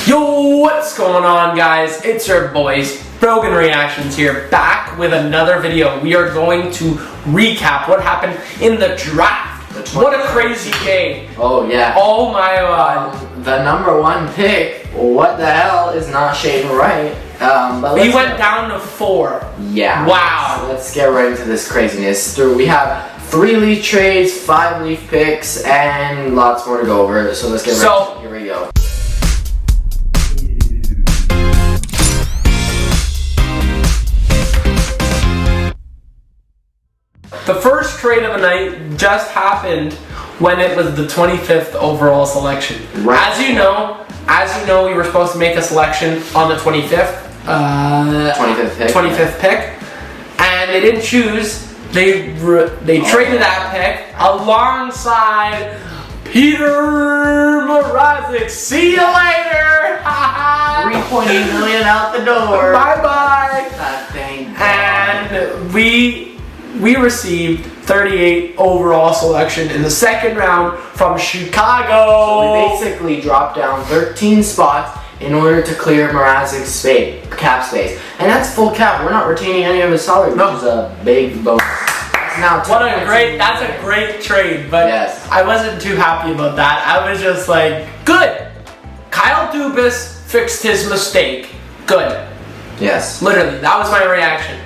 Yo, what's going on, guys? It's your boys, Brogan Reactions here, back with another video. We are going to recap what happened in the draft. What a crazy game. Oh, yeah. Oh my god. The number one pick, what the hell, is not shaping right. But He went down to 4. Yeah. Wow. Let's get right into this craziness. We have 3 leaf trades, 5 leaf picks, and lots more to go over. So let's get right into it. Here we go. The first trade of the night just happened when it was the 25th overall selection. Right. As you know, we were supposed to make a selection on the 25th. 25th pick, and they didn't choose. They traded that pick alongside Peter Mrazek. See you later. 3.8 million out the door. Bye bye. Thank God. And we received 38 overall selection in the second round from Chicago. So we basically dropped down 13 spots in order to clear Mrazek's cap space. And that's full cap. We're not retaining any of his salary, which is a big bonus. Now, that's a great trade, but yes. I wasn't too happy about that. I was just like, good. Kyle Dubas fixed his mistake. Good. Yes. Literally, that was my reaction.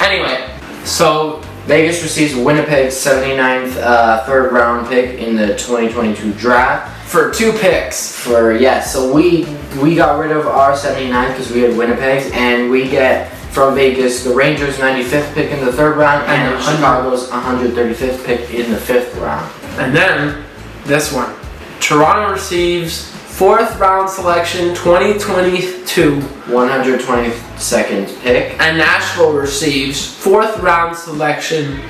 Anyway, so Vegas receives Winnipeg's 79th third round pick in the 2022 draft. For 2 picks. So we got rid of our 79th because we had Winnipeg's, and we get from Vegas the Rangers' 95th pick in the third round and Chicago's 135th pick in the 5th round. And then this one. Toronto receives 4th round selection 2022. 122nd pick. And Nashville receives 4th round selection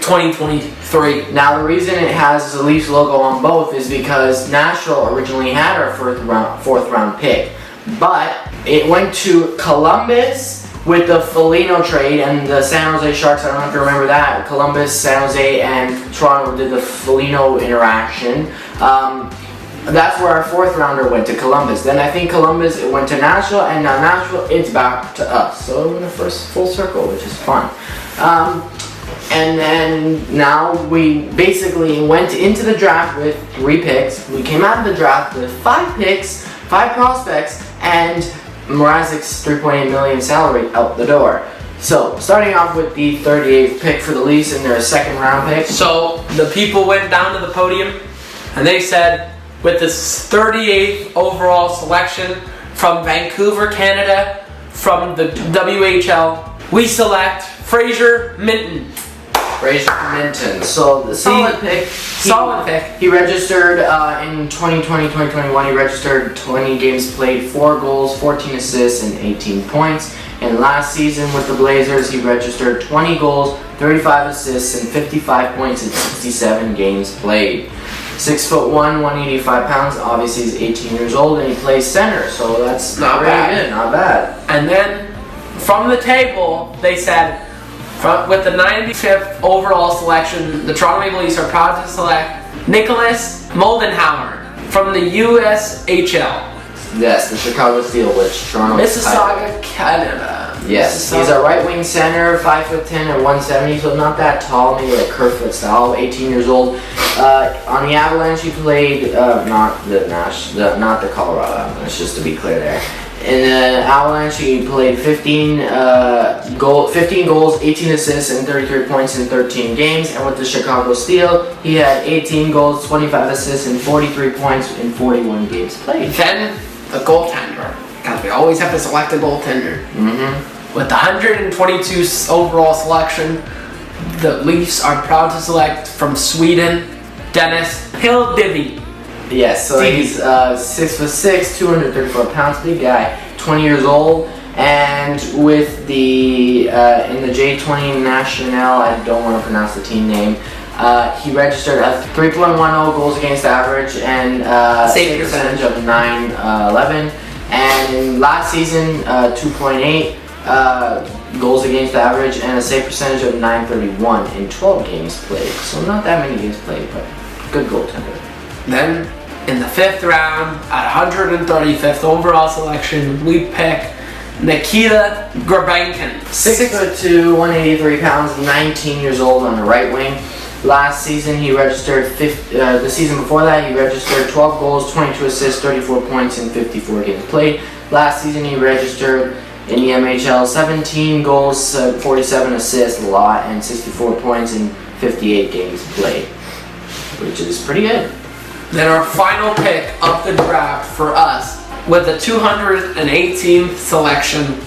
2023. Now the reason it has the Leafs logo on both is because Nashville originally had our 4th round pick, but it went to Columbus with the Foligno trade and the San Jose Sharks. I don't know if you remember that. Columbus, San Jose, and Toronto did the Foligno interaction. That's where our 4th rounder went, to Columbus. Then I think Columbus, it went to Nashville, and now Nashville, it's back to us. So we're in the first full circle, which is fun. And then now we basically went into the draft with 3 picks. We came out of the draft with 5 picks, 5 prospects, and Mrazek's 3.8 million salary out the door. So, starting off with the 38th pick for the Leafs in their 2nd round pick. So, the people went down to the podium and they said, with this 38th overall selection from Vancouver, Canada, from the WHL, we select Fraser Minten. So the solid pick. He registered in 2020-2021. He registered 20 games played, 4 goals, 14 assists, and 18 points. And last season with the Blazers, he registered 20 goals, 35 assists, and 55 points in 67 games played. 6'1", 185 pounds. Obviously, he's 18 years old, and he plays center. So that's not bad. Not bad. And then from the table, they said, with the 95th overall selection, the Toronto Maple Leafs are proud to select Nicholas Moldenhau from the USHL. Yes, the Chicago Steel, which Toronto Mississauga, Canada. Yes, he's a right wing center, 5'10" and 170, so not that tall, maybe like Kerfoot style, 18 years old. On the Avalanche, he played not the Colorado Avalanche, just to be clear there. In the Avalanche, he played 15 goals, 18 assists, and 33 points in 13 games. And with the Chicago Steel, he had 18 goals, 25 assists, and 43 points in 41 games played. Then the goaltender, because we always have to select a goaltender. With the 122 overall selection, the Leafs are proud to select from Sweden, Dennis Hildivy. Yes, so he's 6'6", 234 pounds, big guy, 20 years old, and with the in the J20 National, I don't want to pronounce the team name. He registered a 3.10 goals against average and save percentage of 911, and last season 2.8 goals against average and a save percentage of 931 in 12 games played. So not that many games played, but good goaltender. Then in the 5th round at 135th overall selection, we pick Nikita Grebanken. 6'2", 183 pounds, 19 years old on the right wing. Last season he registered, the season before that he registered 12 goals, 22 assists, 34 points in 54 games played. Last season he registered in the NHL 17 goals, 47 assists, a lot, and 64 points in 58 games played, which is pretty good. Then our final pick of the draft for us, with the 218th selection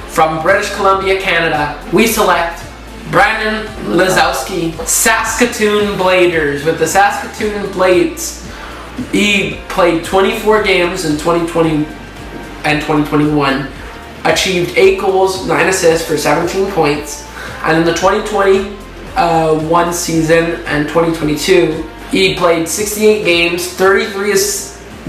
from British Columbia, Canada, we select Brandon Lazowski, Saskatoon Bladers. With the Saskatoon Blades, he played 24 games in 2020 and 2021, achieved 8 goals, 9 assists for 17 points, and in the 2021 season and 2022, he played 68 games, 33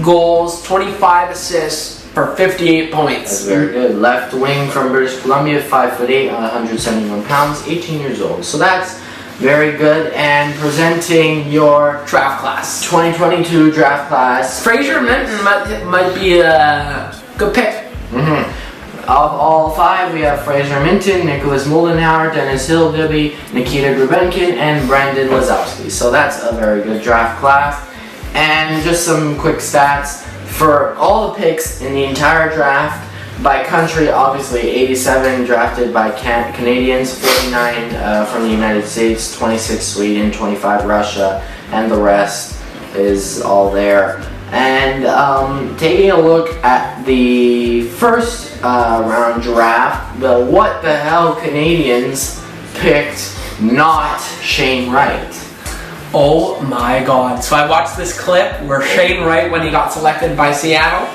goals, 25 assists for 58 points. That's very good. Left wing from British Columbia, 5'8", 171 pounds, 18 years old. So that's very good. And presenting your Draft class. 2022 draft class. Fraser Minton might be a good pick. Of all 5, we have Fraser Minton, Nicholas Moldenhau, Dennis Hildeby, Nikita Grebanken, and Brandon Lazowski. So that's a very good draft class. And just some quick stats for all the picks in the entire draft. By country, obviously 87 drafted by Canadians, 49 from the United States, 26 Sweden, 25 Russia, and the rest is all there. And taking a look at the first round draft, the what the hell Canadians picked not Shane Wright. Oh my god. So I watched this clip where Shane Wright, when he got selected by Seattle,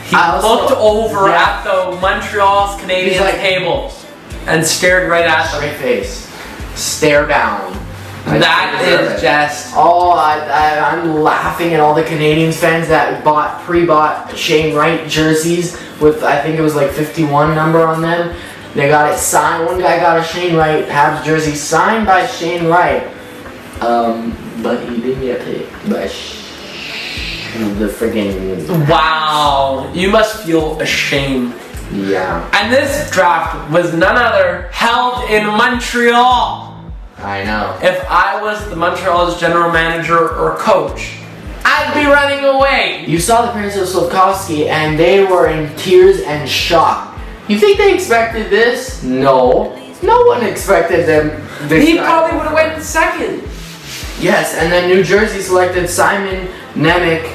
he looked over at the Montreal Canadiens table and stared right at them. Straight face. Stare down. That is just... Oh, I'm laughing at all the Canadiens fans that pre-bought Shane Wright jerseys with, I think it was like 51 number on them. They got it signed. One guy got a Shane Wright Habs jersey signed by Shane Wright. But he didn't get picked by the friggin'... Wow. You must feel ashamed. Yeah. And this draft was none other held in Montreal. I know. If I was the Montreal's general manager or coach, I'd be running away. You saw the Prince of Slavkovsky and they were in tears and shock. You think they expected this? No. No one expected them. He probably would have went second. Yes, and then New Jersey selected Simon Nemec,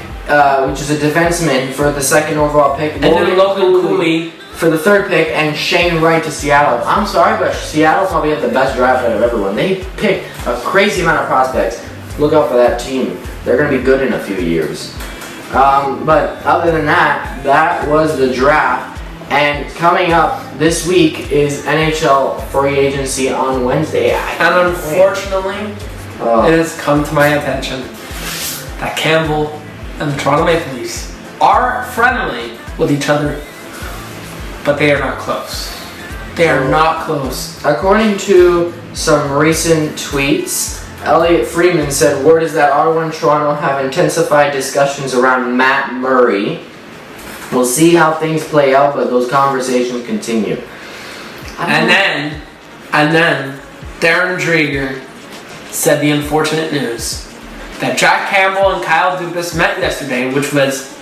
which is a defenseman, for the 2nd overall pick. And then Logan Cooley for the 3rd pick, and Shane Wright to Seattle. I'm sorry, but Seattle probably had the best draft out of everyone. They picked a crazy amount of prospects. Look out for that team. They're going to be good in a few years. But other than that, that was the draft. And coming up this week is NHL free agency on Wednesday. And unfortunately, it has come to my attention that Campbell and the Toronto Maple Leafs are friendly with each other, but they are not close. They are not close. According to some recent tweets, Elliot Freeman said, word is that Ottawa and Toronto have intensified discussions around Matt Murray. We'll see how things play out, but those conversations continue. And then Darren Dreger said the unfortunate news that Jack Campbell and Kyle Dubas met yesterday, which was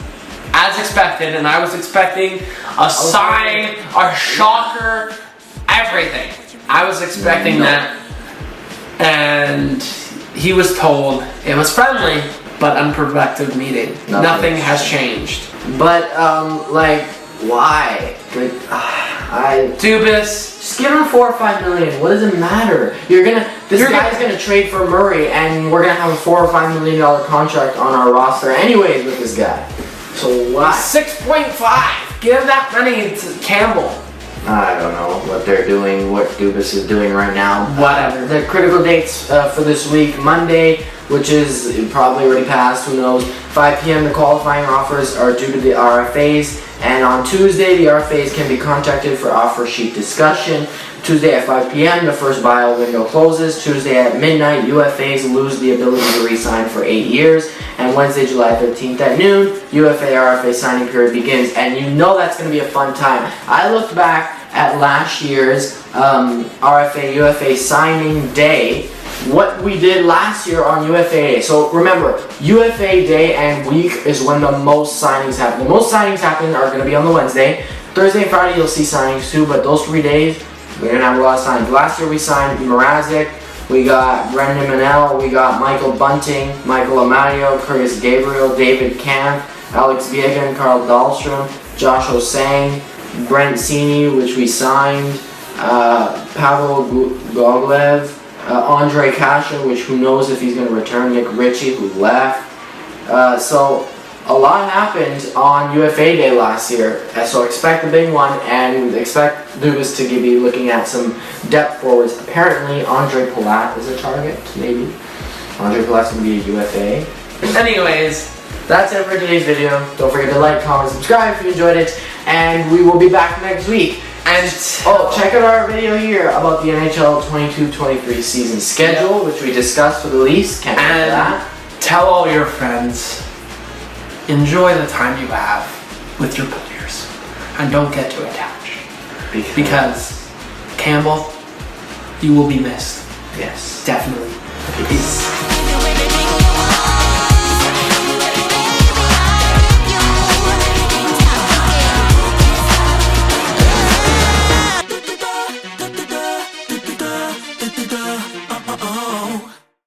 as expected, and I was expecting a sign, a shocker, everything. I was expecting that, and he was told it was friendly but unproductive meeting. Nothing has changed. But why? Dubas. Just give him $4 or $5 million. What does it matter? This guy's gonna trade for Murray, and we're gonna have a $4 or $5 million contract on our roster anyways with this guy. So why? 6.5. Give that money to Campbell. I don't know what they're doing, what Dubas is doing right now. Whatever. The critical dates for this week: Monday, which is probably already passed, who knows. 5 p.m. the qualifying offers are due to the RFAs, And on Tuesday, the RFAs can be contacted for offer sheet discussion. Tuesday at 5 p.m., the first buyout window closes. Tuesday at midnight, UFAs lose the ability to re-sign for 8 years. And Wednesday, July 13th at noon, UFA RFA signing period begins. And you know that's going to be a fun time. I looked back at last year's RFA UFA signing day, what we did last year on UFA Day. So remember, UFA Day and week is when the most signings happen. The most signings happen are going to be on the Wednesday. Thursday and Friday you'll see signings too, but those 3 days we're going to have a lot of signings. Last year we signed Mrazek, we got Brendan Manel, we got Michael Bunting, Michael Amadio, Curtis Gabriel, David Camp, Alex Viegan, Carl Dahlstrom, Josh Osang, Brent Sini, which we signed, Pavel Goglev, Andre Kashin, which who knows if he's going to return, Nick Ritchie, who left. So a lot happened on UFA Day last year, so expect a big one, and expect Dubas to be looking at some depth forwards. Apparently, Andre Palat is a target, maybe. Andre Palat's going to be a UFA. Anyways, that's it for today's video. Don't forget to like, comment, subscribe if you enjoyed it, and we will be back next week. And check out our video here about the NHL 22-23 season schedule, which we discussed with Elise. Can't forget that. Tell all your friends, enjoy the time you have with your players, and don't get too attached. Because Campbell, you will be missed. Yes. Definitely. Peace.